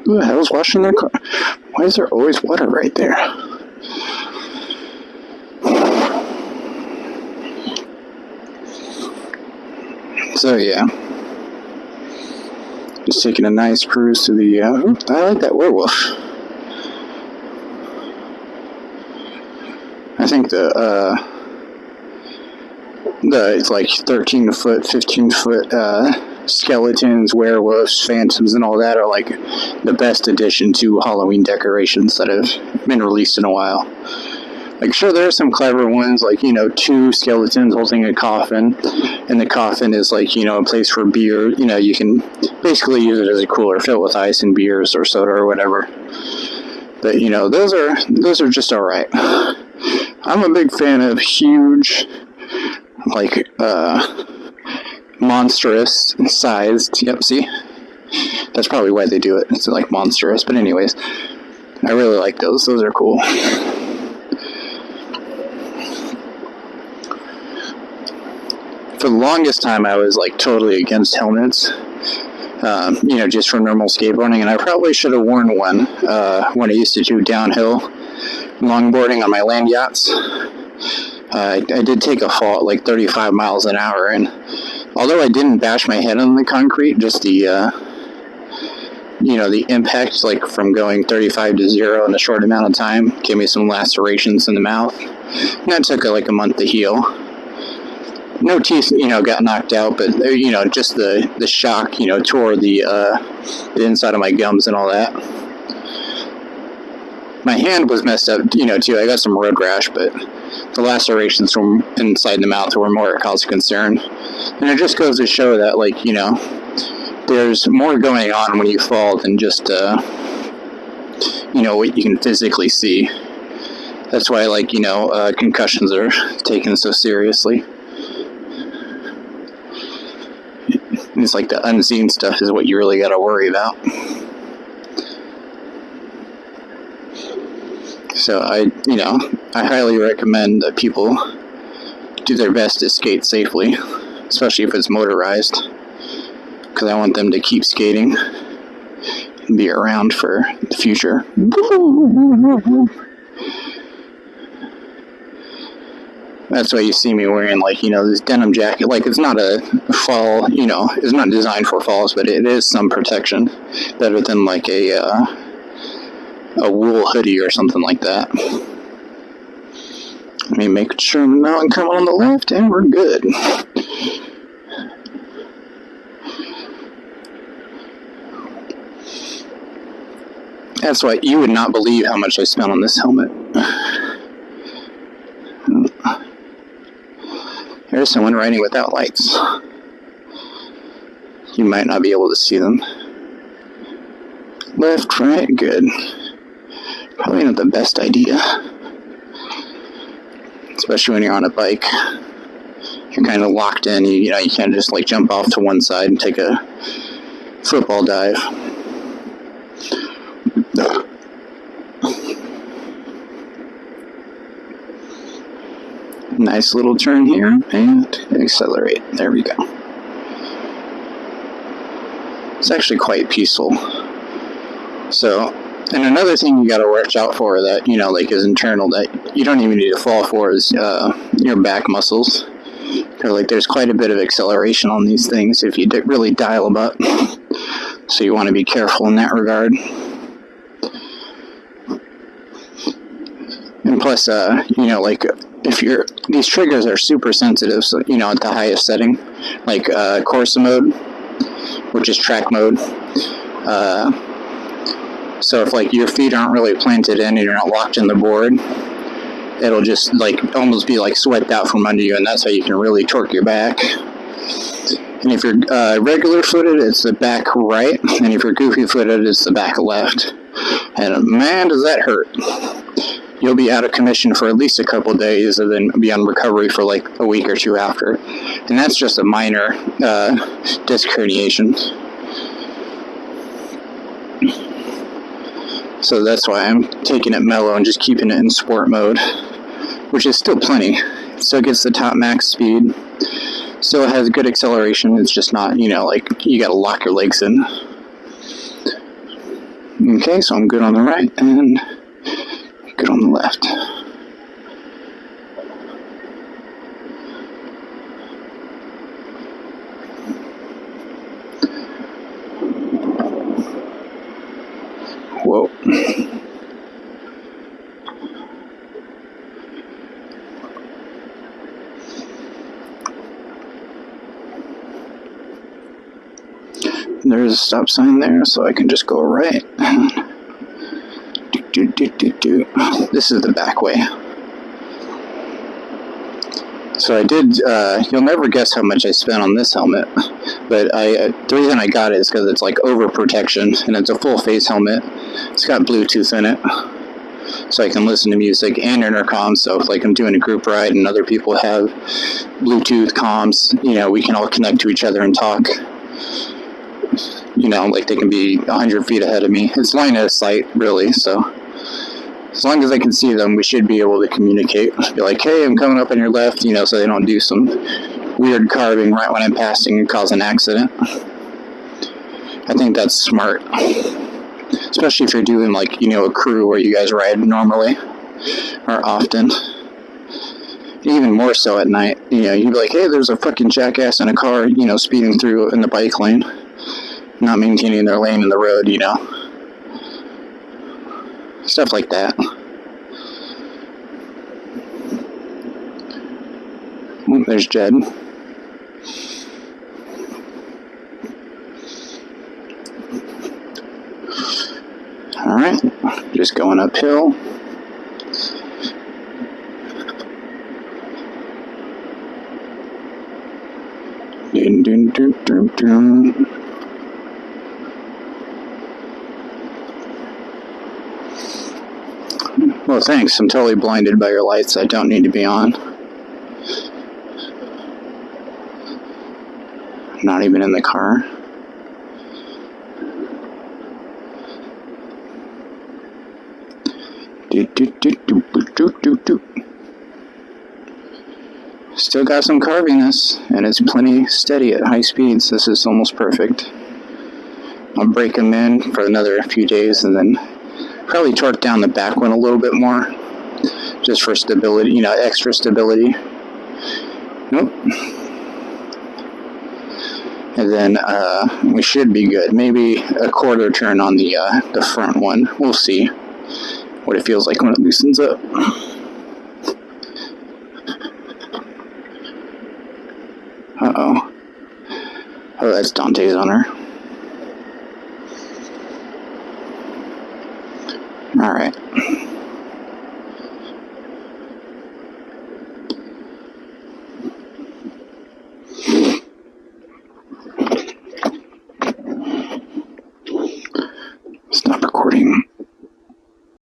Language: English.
Who the hell's washing their car? Why is there always water right there? So yeah, just taking a nice cruise to the, I like that werewolf. I think it's like 13 foot, 15 foot, skeletons, werewolves, phantoms, and all that are like the best addition to Halloween decorations that have been released in a while. Like, sure, there are some clever ones, like, you know, 2 skeletons holding a coffin, and the coffin is like, you know, a place for beer. You know, you can basically use it as a cooler filled with ice and beers or soda or whatever. But, you know, those are just alright. I'm a big fan of huge, like, monstrous sized, yep, see? That's probably why they do it. It's like monstrous, but anyways, I really like those. Those are cool. For the longest time, I was like totally against helmets, you know, just for normal skateboarding, and I probably should have worn one when I used to do downhill longboarding on my land yachts. I did take a fall at like 35 miles an hour, and although I didn't bash my head on the concrete, just the, you know, the impact, like from going 35 to 0 in a short amount of time, gave me some lacerations in the mouth, and that took like a month to heal. No teeth, you know, got knocked out, but, you know, just the shock, you know, tore the inside of my gums and all that. My hand was messed up, you know, too. I got some road rash, but the lacerations from inside the mouth were more a cause of concern. And it just goes to show that, like, you know, there's more going on when you fall than just, you know, what you can physically see. That's why, like, you know, concussions are taken so seriously. It's like the unseen stuff is what you really got to worry about. So I highly recommend that people do their best to skate safely, especially if it's motorized, because I want them to keep skating and be around for the future. That's why you see me wearing, like, you know, this denim jacket. Like, it's not a fall, you know, it's not designed for falls, but it is some protection. Better than, like, a wool hoodie or something like that. Let me make sure now I'm coming on the left, and we're good. That's why you would not believe how much I spent on this helmet. There's someone riding without lights. You might not be able to see them. Left, right, good. Probably not the best idea. Especially when you're on a bike. You're kind of locked in. You know, you can't just like jump off to one side and take a football dive. Nice little turn here, and accelerate. There we go. It's actually quite peaceful. So, and another thing you gotta watch out for that, you know, like is internal, that you don't even need to fall for, is your back muscles. Like, there's quite a bit of acceleration on these things if you really dial them up. So you want to be careful in that regard. And plus, you know, like, these triggers are super sensitive, so, you know, at the highest setting, like Corsa mode, which is track mode. So if, like, your feet aren't really planted in and you're not locked in the board, it'll just, like, almost be, like, swept out from under you, and that's how you can really torque your back. And if you're regular-footed, it's the back right, and if you're goofy-footed, it's the back left. And, man, does that hurt. You'll be out of commission for at least a couple days, and then be on recovery for, like, a week or two after. And that's just a minor disc herniation. So that's why I'm taking it mellow and just keeping it in sport mode, which is still plenty. It still gets the top max speed, still has good acceleration. It's just not, you know, like, you gotta lock your legs in. Okay, so I'm good on the right and good on the left. Whoa. There's a stop sign there, so I can just go right. This is the back way. So I did, you'll never guess how much I spent on this helmet, but the reason I got it is because it's like over protection, and it's a full face helmet. It's got Bluetooth in it, so I can listen to music and intercom, so if like I'm doing a group ride and other people have Bluetooth comms, you know, we can all connect to each other and talk. You know, like they can be 100 feet ahead of me. It's line of sight, really, so as long as I can see them, we should be able to communicate. Be like, hey, I'm coming up on your left, you know, so they don't do some weird carving right when I'm passing and cause an accident. I think that's smart. Especially if you're doing, like, you know, a crew where you guys ride normally or often. Even more so at night. You know, you'd be like, hey, there's a fucking jackass in a car, you know, speeding through in the bike lane. Not maintaining their lane in the road, you know. Stuff like that. Oh, there's Jed. Alright, just going uphill. Dun, dun, dun, dun, dun. Well, thanks. I'm totally blinded by your lights. I don't need to be on. Not even in the car. Still got some carviness, and it's plenty steady at high speeds. This is almost perfect. I'll break them in for another few days, and then probably torque down the back one a little bit more, just for stability, you know, extra stability. Nope. And then we should be good. Maybe a quarter turn on the front one. We'll see what it feels like when it loosens up. Uh-oh. Oh, that's Dante's on her. Alright. Stop recording.